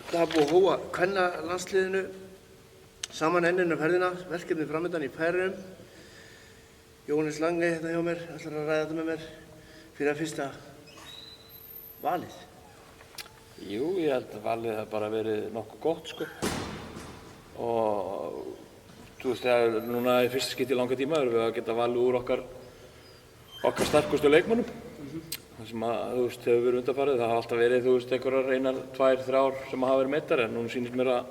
Það er búið að hóa kvennalandsliðinu saman enn ferðina, verkefnið framöndan í Færeyjum. Jóhannes Lange hérna hjá mér, ætlar að ræða þetta með mér fyrir að fyrsta valið. Jú, ég held að valið hafi bara verið nokkuð gott, sko. Og þú veist, núna í fyrsta skipti í langa tíma erum við að geta valið úr okkar sterkustu leikmönnum. Það sem að, þú veist, hefur verið undanfarið. Það hafa alltaf verið, þú veist, einhverjar 1, 2, 3 sem hafa verið meiddir, en núna sýnist mér að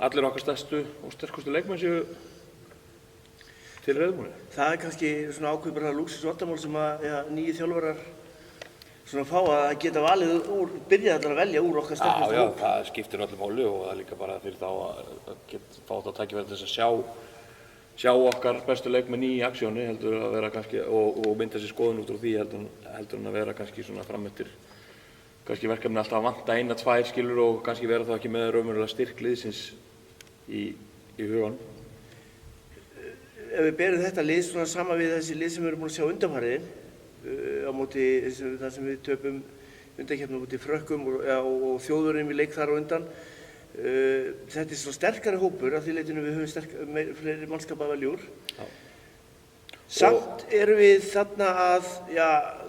allir okkar stærstu og sterkustu leikmenn séu til reiðubúnir. Það er kannski svona ákveð bara lúxusvandamál sem að nýju þjálfarar svona fá að geta valið úr, byrja allar að velja úr okkar sterkustu Já, það skiptir öllu máli og það er líka bara fyrir þá að geta fá þetta tækifæri til þess að sjá okkar bestu leikmenn í aksjóni heldur að vera kannski og mynda sér skoðun út úr því heldur en að vera kannski svona framöttir kannski verkefni alltaf að vanta 1, 2 skilur og kannski vera þá ekki með raunverulega styrk liðsins í huganum. Ef við berum þetta lið svona saman við þessi lið sem við erum búin að sjá undanfarið á móti það sem við töpum undankeppni á móti Frökkum og Þjóðverjum í leik þar á undan. Þetta er svona sterkari hópur af því leitinu við höfum fleiri mannskap að velja úr. Samt erum við þarna að,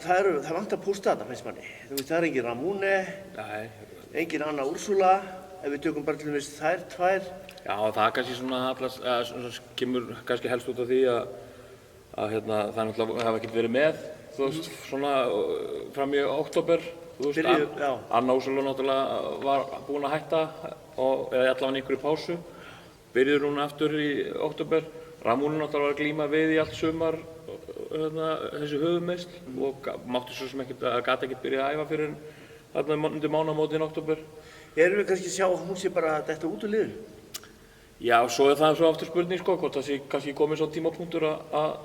það vantar pústa þarna finnst manni. Þú veist, það er engin Ramúne, engin Anna Úrsula, ef við tökum bara til dæmis þær 2. Já, það er kannski svona kemur kannski helst út af því að það náttúrulega hafa ekkert verið með, þú veist, svona fram í október. Þú veist, Anna Úrsula náttúrulega var búin að hætta eða allavega einhverju pásu. Byrjuður hún aftur í október. Ramúne náttúrulega var að glíma við í allt sumar þessi höfuðmeiðsl og mátti svo sem gat ekkert byrja að æfa fyrir þarna undir mánaðamótin í október. Erum við kannski að sjá að hún sé bara detta út úr liðinu? Já, svo er það svo aftur spurning, sko, hvort það sé kannski komið svo tímapunktur að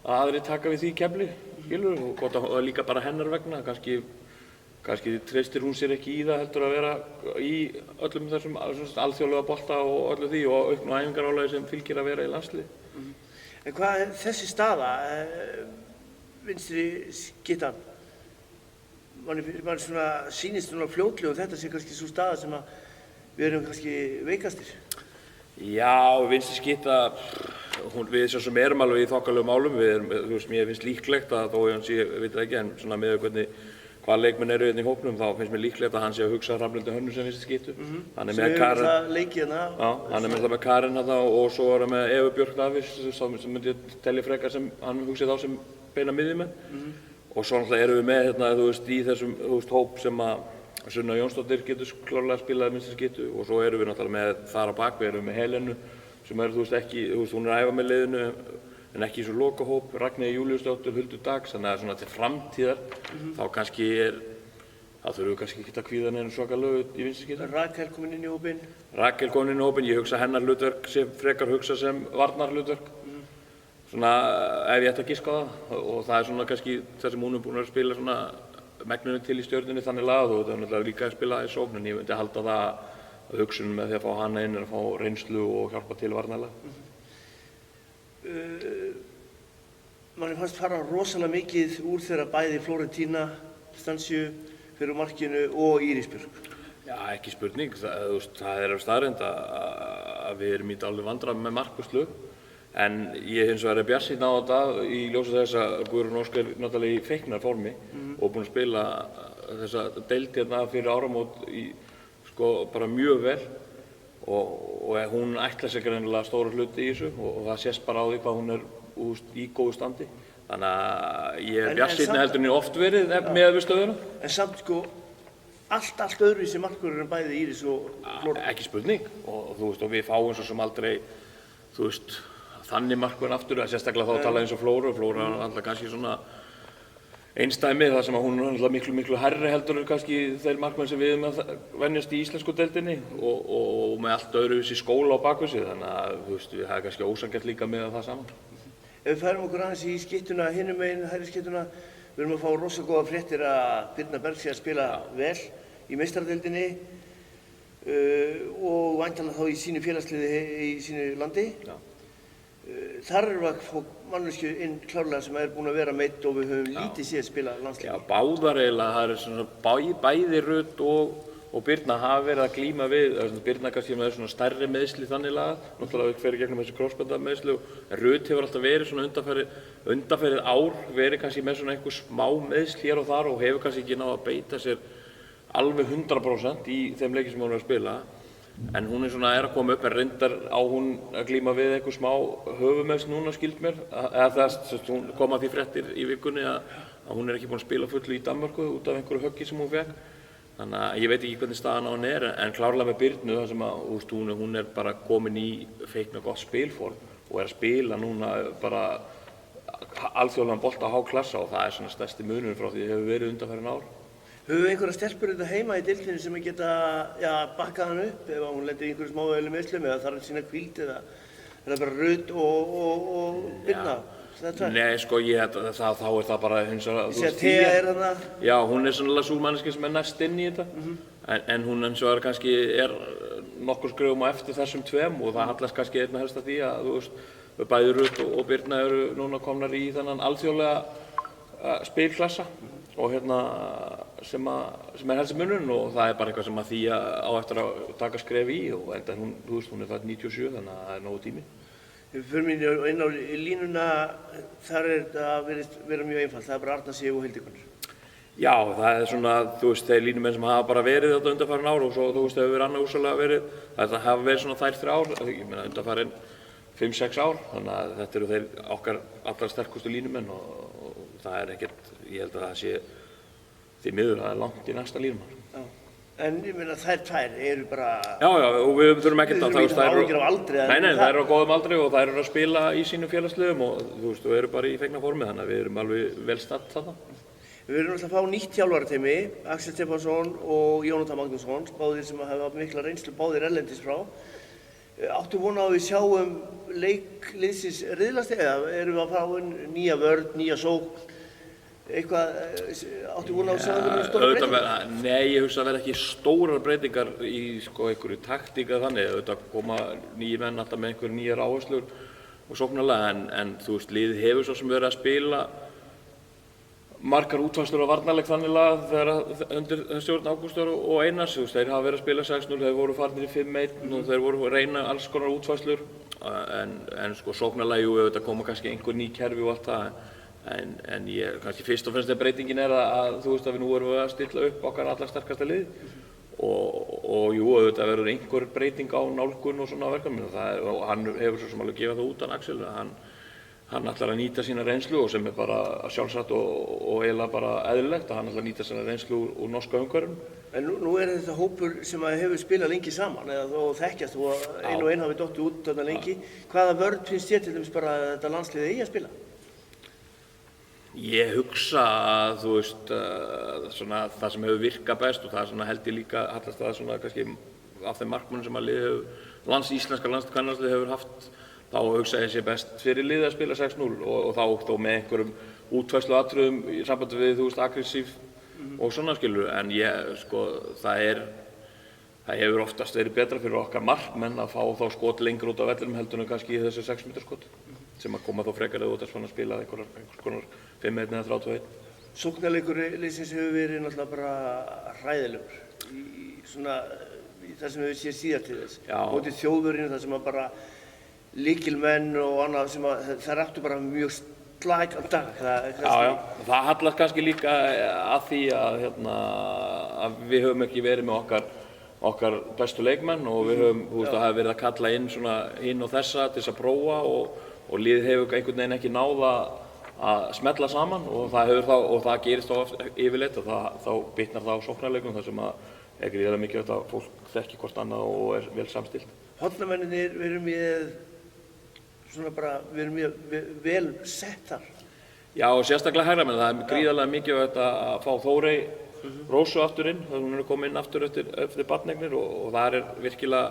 aðrir taka við því kefli, skilur, og hvort það líka bara hennar vegna, kannski treystir hún sér ekki í það heldur að vera í öllum þessum alþjóðlega bolta og öllu því og auknu æfingarálagi sem fylgir að vera í landsliði. En hvað er þessi staða, vinstri skyttan? Man svona sýnist svona fljótlega og þetta sé kannski svo staða sem að við erum kannski veikastir. Já, vinstri skytta, við sem erum alveg í þokkalegum málum, þú veist, mér finnst líklegt að þó ég sé, veit ekki, en svona með hvaða leikmenn eru hérna í hópnum, þá finnst mér líklegt að hann sé að hugsa Hrafnhildi Hönnu sem vinstri skyttu. Hann er með Karen. Sem það leikið hérna. Já, hann er með það með Karen hérna og svo er hann með Evu Björk Davíðs sem myndi telja frekar sem hann hugsið þá sem beina miðjumenn. Og svo náttúrulega erum við með hérna, þú veist, í þessum, þú veist, hóp sem að Sunna Jónsdóttir getur klárlega spilað vinstri skyttu og svo erum við náttúrulega með þar á bak, við erum með Helenu sem er, þú veist, ekki, þú veist, hún er að æfa með liðinu en ekki í svo lokahóp, Ragnheiður Júlíusdóttir, Huldu Dags, þannig að svona til framtíðar þá kannski þá þurfum við kannski ekki að kvíða neina svakalegu í vinstri skyttu. Rakel komin inn í hópinn? Rakel komin inn í hópinn, ég hugsa hennar hlutverk sem frekar hugsa sem varnarhlutverk. Svona ef ég ætti að giska á það og það er svona kannski það sem hún er búin að spila svona megninu til í Stjörnunni þannig lagað og það er náttúrulega líka að spila í sókn en ég myndi halda það að hugsunum með því að fá hana inn er að fá reynslu og hjálpa til varnarlega. Manni fannst fara rosalega mikið úr þegar bæði Florentína, Stansju fyrir markinu og Íris Björk. Já, ekki spurning. Það er staðreynd að við erum í dálítið vandræðum með markvörslu en ég hins vegar er bjartsýnn á þetta í ljósi þess að Guðrún Ósk er náttúrulega í feiknarformi og búin að spila þessa deild hérna fyrir áramót sko bara mjög vel og hún ætlar sér greinilega stóra hluti í þessu og það sést bara á því hvað hún er í góðu standi. Þannig að ég er bjartsýnni heldur en ég oft verið með við stöðuna. En samt sko allt öðruvísi markvörður en bæði Íris og Flóra. Ekki spurning og þú veist og við fáum svo sem aldrei þú veist þannig markvörn aftur að sérstaklega þá tala eins og Flóra og Flóra er alltaf kannski svona einstæmi þar sem að hún er alltaf miklu hærri heldur en kannski þeir markmenn sem við erum að venjast í íslensku deildinni og með allt öðruvísi skóla á bakvið sig þannig að þú veist það er kannski ósanngjarnt líka með það saman. Ef við færum okkur aðeins í skyttuna hinum megin hægri skyttuna við erum að fá rosa góða fréttir að Birna Berg sé að spila vel í meistaradeildinni og væntanlega þá í sínu félagsliði í sínu landi. Þar erum við að fá manneskju inn klárlega sem búin að vera meidd og við höfum lítið séð spila Já, landsleiki. báðar eiginlega, það er svona bæði Rut og Birna hafa verið að glíma við, Birna kannski með svona stærri meiðsli þannig lagað, náttúrulega fer í gegnum þessi krossbandameiðsli, en Rut hefur alltaf verið svona undanfarið ár, verið kannski með svona einhver smá meiðsl hér og þar og hefur kannski ekki náð að beita sér alveg 100% í þeim leikjum sem hún er að spila. En hún er að koma upp, en reyndar á hún að glíma við einhver smá höfuðmeiðsl núna skilst mér, eða þess hún kom að því fréttir í vikunni að hún er ekki búin að spila fullu í Danmörku út af einhverju höggi sem hún fékk. Þannig að ég veit ekki hvernig staðan á henni en klárlega með Birnu þar sem að hún er bara komin í feikna gott spilform og er að spila núna bara alþjóðlegan bolta á háklassa og það er svona stærsti munurinn frá því hefur verið undanfarin ár. Höfum við einhverja stelpur þetta heima í deildinni sem geta bakkað hann upp ef hún lendir í einhverju smávægilegum meiðslum eða þarf að sýna hvíld eða er það bara Rut og Birna? Nei, sko, þá er það bara hins vegar... Ég sé að Thea er þarna. Já, hún er sannlega sú manneskja sem er næst inn í þetta, en hún eins og kannski nokkur skrefum á eftir þessum tveim og það hallast kannski einna helst að því að, bæði Rut og Birna eru núna komnar í þennan alþjóðlega spilklassa og sem er helst munurinn og það er bara eitthvað sem að því á eftir að taka skref í og enda hún er það 97 þannig að það er nógu tími. Við förum inn á línuna, þar það vera mjög einfalt, það er bara Arna Sif og Hildi Gunnur. Já, það er svona, þeir línumenn sem hafa bara verið þetta undanfarin ár og svo hefur verið annað húsalega verið, það hafa verið svona þær 3 ár, ég meina undanfarin 5-6 ár, þannig að þetta eru þeir okkar allra sterkustu línumenn og það er ekkert, ég held að það sé því miður það er langt í næsta línumann. Já, en ég meina þær 2 eru bara... Já, og við þurfum ekkert að... Við þurfum ekki að áhyggjur af aldri. Nei, þær eru á góðum aldri og þær eru að spila í sínum félagsliðum og þú eru bara í feikna formi þannig að við erum alveg vel statt þarna. Við erum alltaf að fá nýtt þjálfarateymi, Axel Stefánsson og Jónatan Magnússon, báðir sem hafa mikla reynslu, báðir erlendis frá. Áttu vona á að við sjáum leikliðsins riðlast eða erum við að fá nýja vörn, nýja sókn? Eitthvað, áttu vona á að sjá einhverjum stóra breytingar? Nei, ég hugsa að verða ekki stórar breytingar í einhverju taktík eða þannig. Auðvitað koma nýjir menn alltaf með einhverju nýjar áherslur og sóknarlega en liðið hefur svo sem verið að spila margar útfærslur á varnarleik þannig lagað þegar undir stjórn Ágústar og Einars. Þeir hafa verið að spila 6-0, þeir voru farnir í 5-1 og þeir voru að reyna alls konar útfærslur en sóknarlega auðvitað koma kannski einhver ný kerfi og allt það. En ég, kannski fyrst og fremst breytingin að við nú erum við að stilla upp okkar allra sterkasta lið og auðvitað verður einhver breyting á nálgun og svona verkefni og hann hefur svo sem alveg gefað það út hann Axel hann ætlar að nýta sína reynslu og sem er bara sjálfsagt og eiginlega bara eðlilegt að hann ætlar að nýta sína reynslu úr norska umhverfinu. En nú er þetta hópur sem hefur spilað lengi saman eða þó þekkjast og ein hafi dottið út þarna lengi. Hvaða vörn finnst þér til dæmis bara að þetta landslið eigi að spila? Ég hugsa að svona, það sem hefur virkað best og það held ég líka hallast að svona kannski af þeim markmönnum sem að liðið íslenska kvennalandslið hefur haft þá hugsa ég sé best fyrir liðið að spila 6-0 og þá með einhverjum útfærsluatriðum í sambandi við aggressív og svona skilur en það hefur oftast verið betra fyrir okkar markmenn að fá þá skot lengur út af vellinum heldur en kannski í þessu 6 metra skot sem að koma þá frekar eða út að svona spila einhvers konar 5-1 eða 31. Sóknarleikur liðsins hefur verið náttúrulega bara hræðilegur í það sem við séð síðar til þess. Mótið Þjóðverjum þar sem að bara lykilmenn og annað sem að það áttu bara mjög slækan dag. Það hallast kannski líka að því að við höfum ekki verið með okkar bestu leikmenn og við höfum það hefur verið að kalla inn svona hinn og þessa til þess að prófa og liðið hefur einhvern veginn ekki náð að smella saman og það gerist þá yfirleitt og þá bitnar það á sóknarleikum þar sem að er gríðarlega mikilvægt að fólk þekki hvort annað og er vel samstillt. Hornamennirnir við erum mjög vel sett þar. Já, og sérstaklega hægramenn. Það er gríðarlega mikilvægt að fá Þórey Rósu aftur inn, þar hún er komin inn aftur eftir barneignir og það er virkilega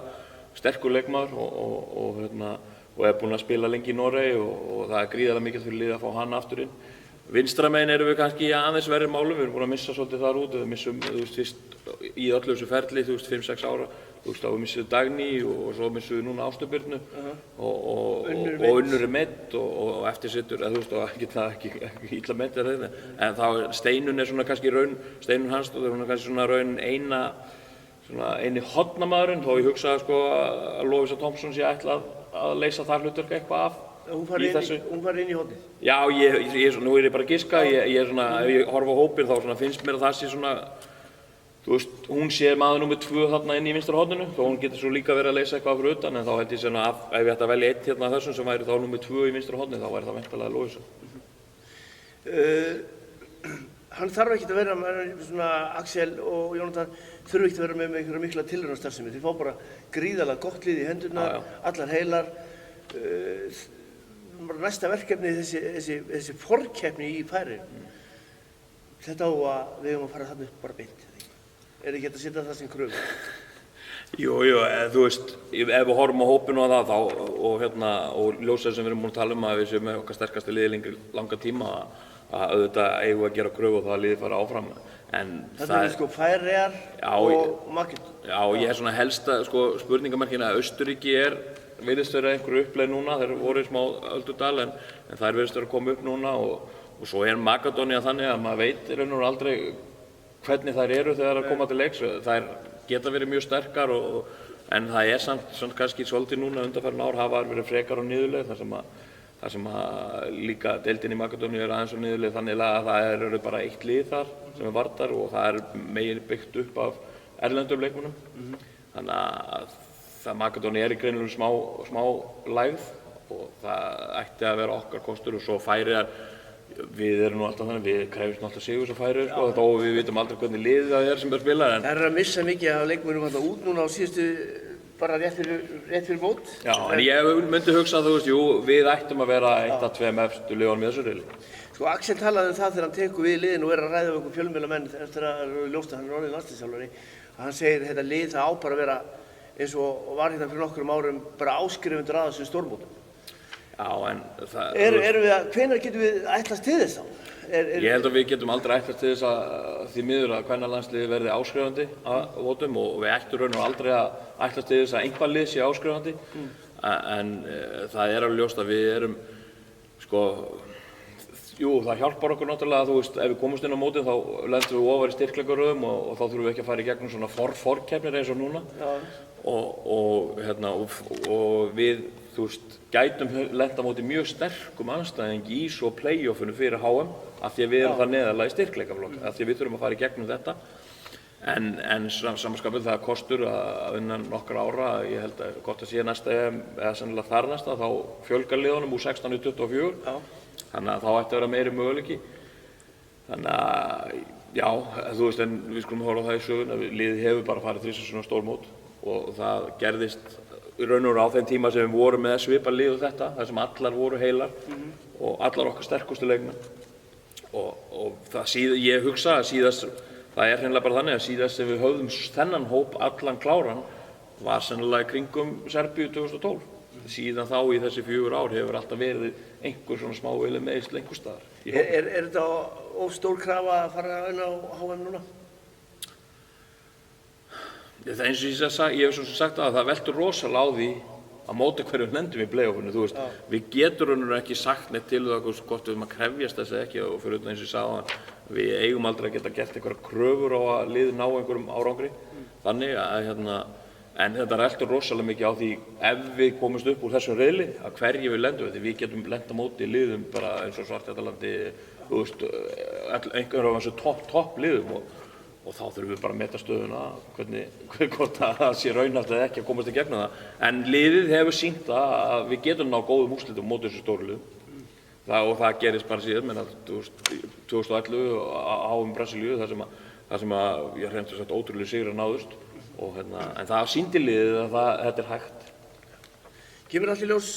sterkur leikmaður og er búinn að spila lengi í Noregi og það er gríðarlega mikilvægt fyrir liðið að fá hann aftur inn. Vinstramein erum við kannski í aðeins verri málum, við erum búin að missa svolítið þar út, við missum, fyrst í öllu þessu ferli, 5-6 ára, þá við missum Dagný og svo missum við núna Ástu Birnu og Unnur Meidd og eftir situr, ekki illa meidd þetta, en þá Steinun svona kannski raun, Steinun Hansdóttir, hún kannski svona raun eini hornamaðurinn, þó ég hugsa sko að Lovísa Thompson sé ætlað að leysa þar hlutverk eitthvað af. Hún fari inn í hornið? Já, nú ég bara að giska, ef ég horfa á hópinn þá finnst mér að það sé svona, hún sé maður númer 2 þarna inn í vinstra horninu, þó hún getur svo líka verið að leysa eitthvað fyrir utan, en þá held ég svona að ef ég ætti að velja einn hérna af þessum sem væri þá númer 2 í vinstra horninu, þá væri það væntanlega Lovísa. Hann þarf ekki að vera svona, Axel og Jónatan þurfa ekki að vera með einhverja mikla tilraunastarfsemi, þeir fá bara gríðarlega gott lið í hendurnar, allar heilar. Næsta verkefni þessi forkeppni í Færeyjum. Þetta á að við eigum að fara þarna upp bara beint. Ekki hægt að setja það sem kröfu? Jú, ef við horfum á hópinu á það og ljósið sem við erum búin að tala um að við séum með okkar sterkasti liði langa tíma að auðvitað eigum við að gera kröfu og það liðið fara áfram. Þetta sko Færeyjar og Makedónía. Já, ég svona helsta spurningamerkin að Austurríki virðist vera einhverju uppleið núna, þeir voru í smá öldudal en þær virðist vera að koma upp núna og svo Makedónía þannig að maður veit í raun og aldrei hvernig þær eru þegar þær koma til leiks. Þær geta verið mjög sterkar en það samt kannski svolítið núna undanfarin ár hafa verið frekar á niðurleið þar sem líka deildin í Makedóníu aðeins á niðurleið þannig að það eru bara eitt lið þar sem Vardar og það megin byggt upp af erlendum leikmönnum. Þannig að Makedónía í greinilega smá lægð og það ætti að vera okkar kostur og svo Færeyjar, við erum nú alltaf þannig, við krefjumst alltaf sigurs á Færeyjar þó við vitum aldrei hvernig liðið það sem spila. Það að missa mikið af leikmönnum alltaf út núna á síðustu, bara rétt fyrir mót. Já, en ég myndi hugsa að við ættum að vera eitt af 2 efstu liðunum í þessu riðli. Sko Axel talaði það þegar hann tekur við liðinu og að ræða um einhver fjölmiðlamenn eftir að ljóst að hann orðinn landsliðsþjálfari, að hann segir þetta lið það á bara að vera eins og var hérna fyrir nokkrum árum bara áskrifundur að þessum stórmótum. Já, en það... Hvenær getum við ætlast til þess þá? Ég held að við getum aldrei ætlast til þess að því miður að kvennalandsliðið verði áskrifandi að mótum og við ættum raun og aldrei að ætlast til þess að einhver lið sé áskrifandi. En það alveg ljóst að við erum, það hjálpar okkur náttúrulega að ef við komumst inn á mótin þá lendum við ofar í styrkleikaröðum og þá þurfum við ekki að fara í gegnum svona forkeppnir eins og núna. Og við gætum lent á móti mjög sterkum andstæðingi í svo play-offinu fyrir HM af því að við erum það neðarlega í styrkleikaflokk, af því að við þurfum að fara í gegnum þetta. En samanskapið það kostur að innan nokkra ára, ég held að gott að sé næsta eða sennilega þar næsta, þá fjölgar liðunum úr 16 í 24. Þannig að þá ætti að vera meiri möguleiki. Þannig að, já, en við skulum horfa á það í sögun að liðið hefur bara farið 3 svona stórmót og það gerðist í raun og veru á þeim tíma sem við vorum með svipað lið og þetta, þar sem allar voru heilar og allar okkar sterkustu leikmenn. Og ég hugsa að síðast, það hreinlega bara þannig að síðast sem við höfðum þennan hóp allan kláran var sennilega í kringum Serbíu 2012. Síðan þá í þessi 4 ár hefur alltaf verið einhver svona smávægileg meiðsl einhvers staðar. Er þetta of stór krafa að fara inn á HM núna? Það eins og ég hef svo sagt að það veltur rosalega á því að móti hverju lendum í play-offinu. Við getum ekki sagt neitt til það hvort við erum að krefjast þess ekki og fyrir utan eins og ég sagði áðan, við eigum aldrei að geta gert einhverjar kröfur á að liðið ná einhverjum árangri. Þannig að en þetta veltur rosalega mikið á því ef við komumst upp úr þessum riðli að hverju við lendum því við getum lent á móti liðum bara eins og Svartfjallalandi, einhverjum af þessu topp liðum og þá þurfum við bara að meta stöðuna hvort það sé raunhæft eða ekki að komast í gegnum það. En liðið hefur sýnt að við getum ná góðum úrslitum móti þessu stóru liðum. Og það gerist bara síðan, 2011 á Brasilíu þar sem ég hreint og sagt ótrúlega sigrar náðust. En það sýndi liðið að þetta hægt. Kemur allir ljós,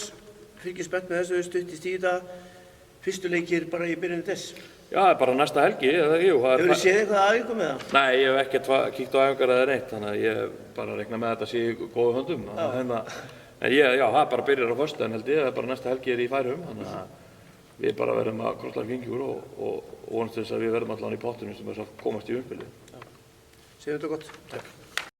fylgir spennt með þessu stuttist í þetta, fyrstu leikir bara í byrjun þess? Já, bara næsta helgi. Hefur þið séð eitthvað æfingu með það? Nei, ég hef ekkert kíkt á æfingar eða neitt, þannig að ég bara reikna með þetta sé í góðu höndum. En það bara byrjar á föstudaginn held ég, bara næsta helgi í Færeyjum, þannig að við bara verðum að krossa fingur og vonast þess að við verðum allan í pottunum sem þess að komast í umspilið. Segjum þetta gott. Takk.